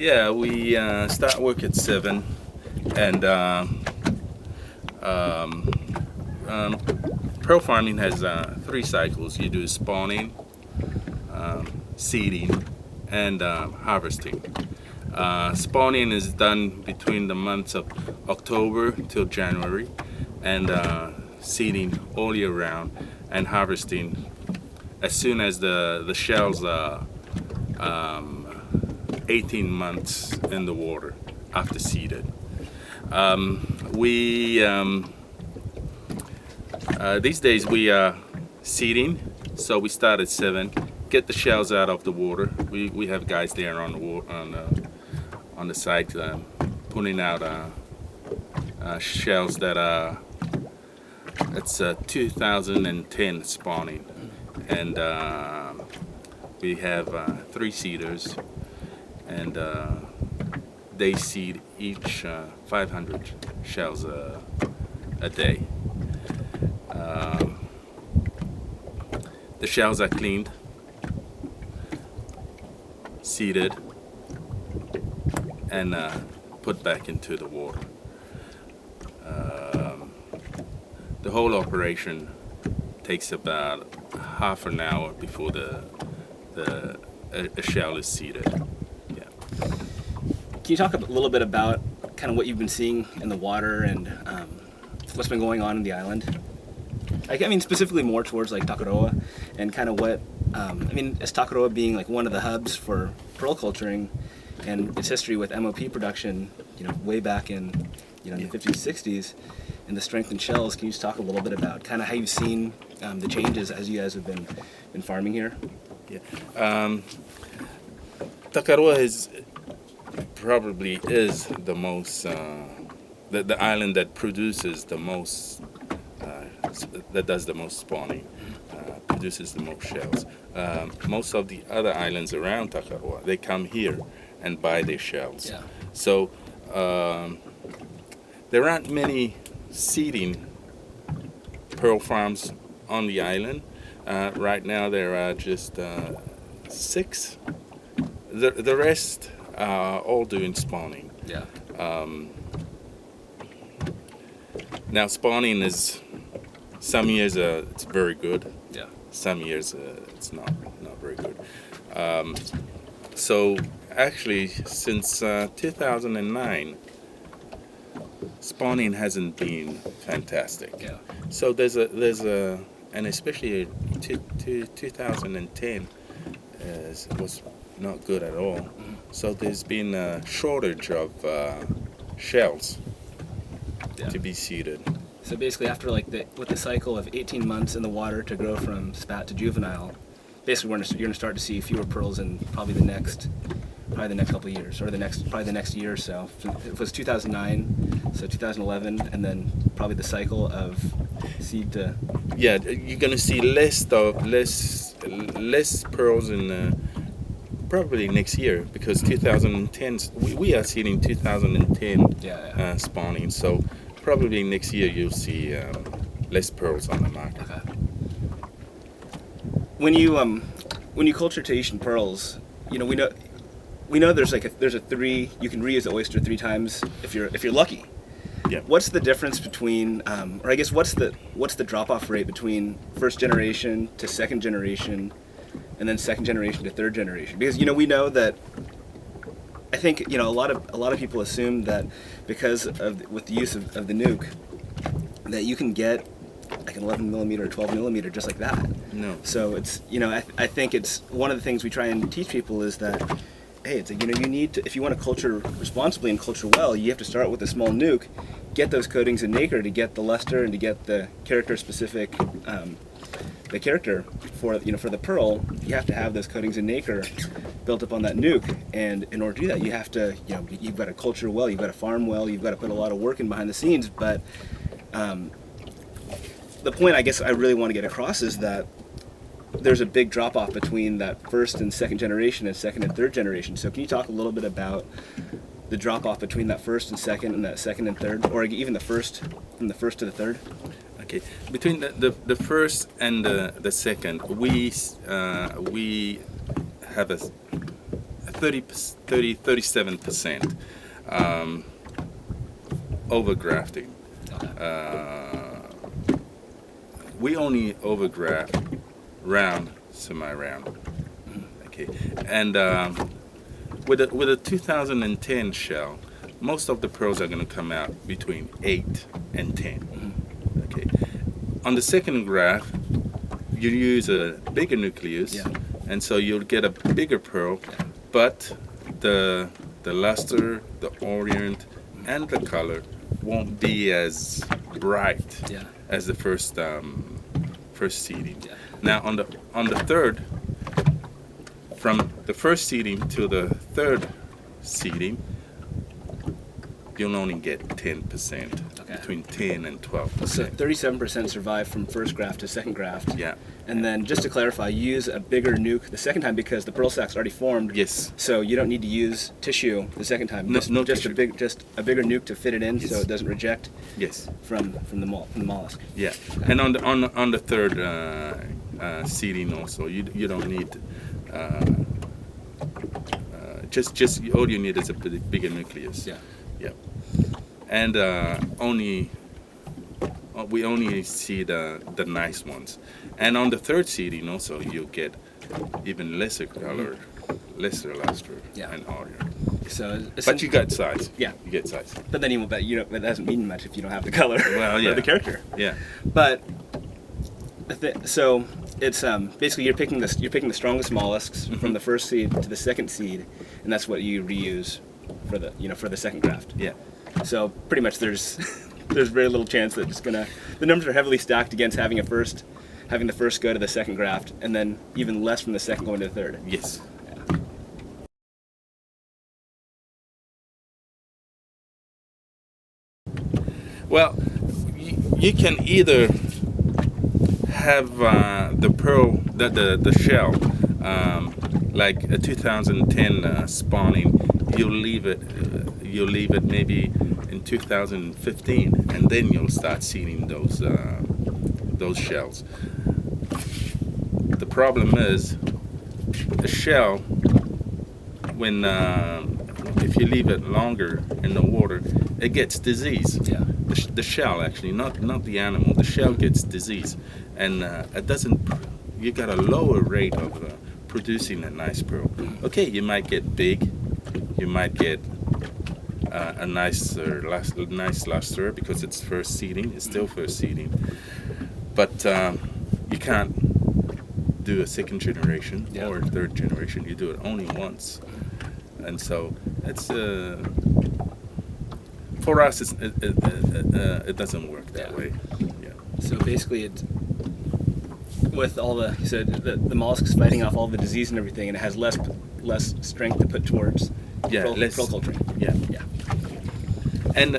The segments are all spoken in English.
Yeah, we start work at 7, and um, um, pearl farming has 3 cycles. You do spawning, seeding, and harvesting. Spawning is done between the months of October till January, and seeding all year round, and harvesting as soon as the shells are 18 months in the water after seeded. We These days we are seeding, so we start at 7, get the shells out of the water. We have guys there on the on the site pulling out shells that are, it's 2010 spawning, and we have 3 seeders, and they seed each 500 shells a day. The shells are cleaned, seeded, and put back into the water. The whole operation takes about half an hour before a shell is seeded. Yeah. Can you talk a little bit about kind of what you've been seeing in the water and what's been going on in the island? I mean, specifically more towards like Takaroa, and kind of what, I mean, as Takaroa being like one of the hubs for pearl culturing and its history with MOP production, way back in, in the 50s, 60s, and the strengthened shells. Can you just talk a little bit about kind of how you've seen the changes as you guys have been farming here? Yeah. Takaroa probably is the most, the island that produces the most, that does the most spawning, produces the most shells. Most of the other islands around Takaroa, they come here and buy their shells. Yeah. So there aren't many seeding pearl farms on the island. Right now there are just 6. The rest are all doing spawning. Yeah. Now spawning is, some years it's very good. Yeah. Some years it's not very good. So actually since 2009, spawning hasn't been fantastic. Yeah. So there's a and especially 2010 was not good at all. Mm-hmm. So there's been a shortage of shells to be seeded. So basically, after with the cycle of 18 months in the water to grow from spat to juvenile, basically you're going to start to see fewer pearls in probably the next couple of years, or probably the next year or so. It was 2009, so 2011, and then probably the cycle of seed to. Yeah, you're going to see less pearls in probably next year, because 2010 we are seeing 2010 spawning. So probably next year you'll see less pearls on the market. Okay. When you culture Tahitian pearls, we know there's a 3, you can reuse the oyster 3 times if you're lucky. Yeah. What's the difference between, or I guess what's the drop-off rate between first generation to second generation, and then second generation to third generation? Because we know that, I think a lot of people assume that because with the use of the nuke, that you can get like an 11 millimeter or 12 millimeter just like that. No. So it's I think it's one of the things we try and teach people is that, hey, it's you need to, if you want to culture responsibly and culture well, you have to start with a small nuke, get those coatings in nacre to get the luster and to get the character specific, the character for the pearl. You have to have those coatings in nacre built up on that nuke, and in order to do that, you have to you've got to culture well, you've got to farm well, you've got to put a lot of work in behind the scenes. But the point I guess I really want to get across is that there's a big drop-off between that first and second generation and second and third generation. So can you talk a little bit about the drop-off between that first and that second and third, or even from the first to the third? Okay, between the first and the second, we have a 37% overgrafting. Okay. We only overgraft round, semi-round. Okay, and with a 2010 shell, most of the pearls are going to come out between 8 and 10. Okay, on the second graft, you use a bigger nucleus, Yeah. and so you'll get a bigger pearl, but the luster, the orient, and the color won't be as bright Yeah. as the first seeding. Yeah. Now on the third, from the first seeding to the third seeding, you'll only get 10%, Okay. between 10 and So 12%. 37% survive from first graft to second graft. Yeah. And then just to clarify, you use a bigger nuke the second time because the pearl sack's already formed. Yes. So you don't need to use tissue the second time. No- no just tissue. a bigger nuke to fit it in, so Yes. it doesn't reject Yes. from the mollusk. Yeah. And on the third seeding also, you don't need. Just all you need is a bigger nucleus. Yeah. Yeah. And we only see the nice ones. And on the third seeding also, you'll get even lesser color, lesser luster, Yeah. and orient. So, But you got size. Yeah. You get size. But then that doesn't mean much if you don't have the color. Well, or yeah. the character. Yeah. But so it's basically you're picking the strongest mollusks from the first seed to the second seed, and that's what you reuse for the second graft. Yeah. So pretty much there's very little chance that the numbers are heavily stacked against having the first go to the second graft, and then even less from the second going to the third. Yes. Well, you can either have the pearl, the shell, like a 2010 spawning. You'll leave it maybe in 2015, and then you'll start seeing those shells. The problem is a shell when if you leave it longer in the water, it gets disease. Yeah. The shell actually, not the animal. The shell gets disease, and it doesn't. You got a lower rate of producing a nice pearl. Okay, you might get big, you might get a nice luster because it's first seeding. It's still first seeding, but you can't do a second generation Yeah. or third generation. You do it only once, and so it's. For us, it doesn't work that Yeah. way. Yeah. So basically, it's with all the mollusks fighting off all the disease and everything, and it has less strength to put towards pearl culturing. Yeah. Yeah. And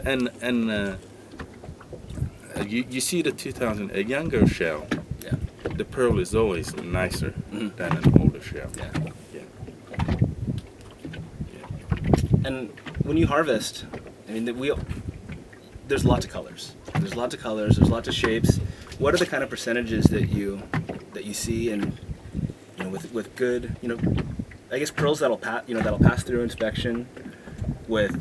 you see the 2000 a younger shell. Yeah. The pearl is always nicer than an older shell. Yeah. Yeah. And when you harvest, I mean, there's lots of colors. There's lots of shapes. What are the kind of percentages that you see, and with good, I guess pearls that'll pass through inspection, with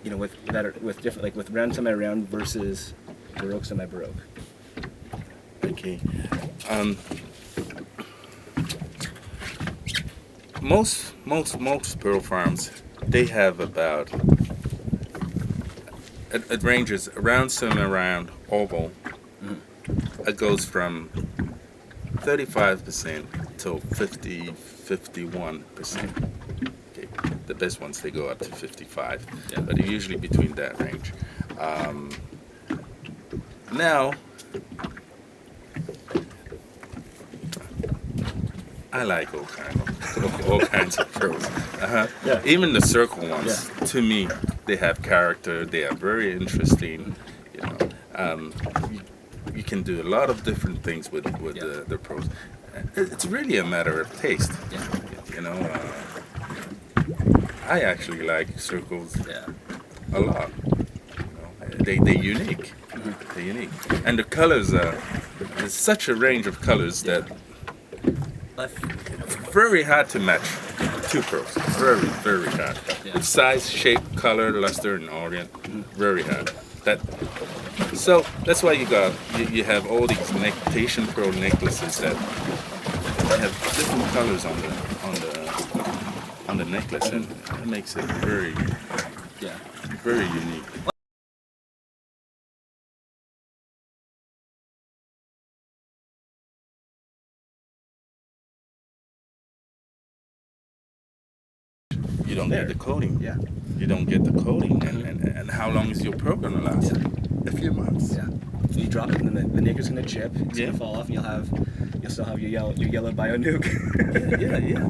different, like with round semi-round versus baroque semi-baroque. Okay. Most pearl farms, they have about it ranges around semi-round oval. It goes from 35% to 51%. Okay. The best ones, they go up to 55, Yeah. but usually between that range. Now, I like all kinds of pearls. Yeah. Even the circle ones, to me, they have character. They are very interesting. You can do a lot of different things with the pearls. It's really a matter of taste. Yeah. I actually like circles Yeah. a lot. They're unique. They're unique, and the colors there's such a range of colors that it's very hard to match. two pearls. Very, very hard. Yeah. Its size, shape, color, luster, and orient. Very hard. So that's why you have all these Tahitian pearl necklaces that have different colors on the necklace, and it makes it very, Yeah. very unique. You don't get the coating. Yeah. You don't get the coating, and how long is your pearl gonna last? A few months. Yeah. So you drop it, and then the nacre's gonna chip. It's Yeah. gonna fall off, and you'll still have your yellow bio nuke. Yeah.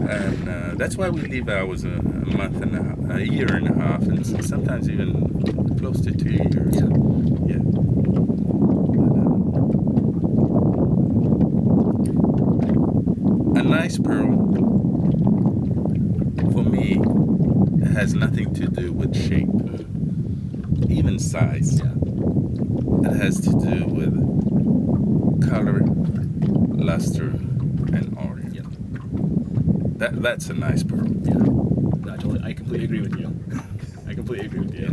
And that's why we leave ours a month and a year and a half, and sometimes even close to 2 years. Yeah. A nice pearl, for me, has nothing to do with shape, even size. Yeah. It has to do with color, luster, and orient. Yeah. That's a nice pearl. Yeah. No, I completely agree with you. I completely agree with you.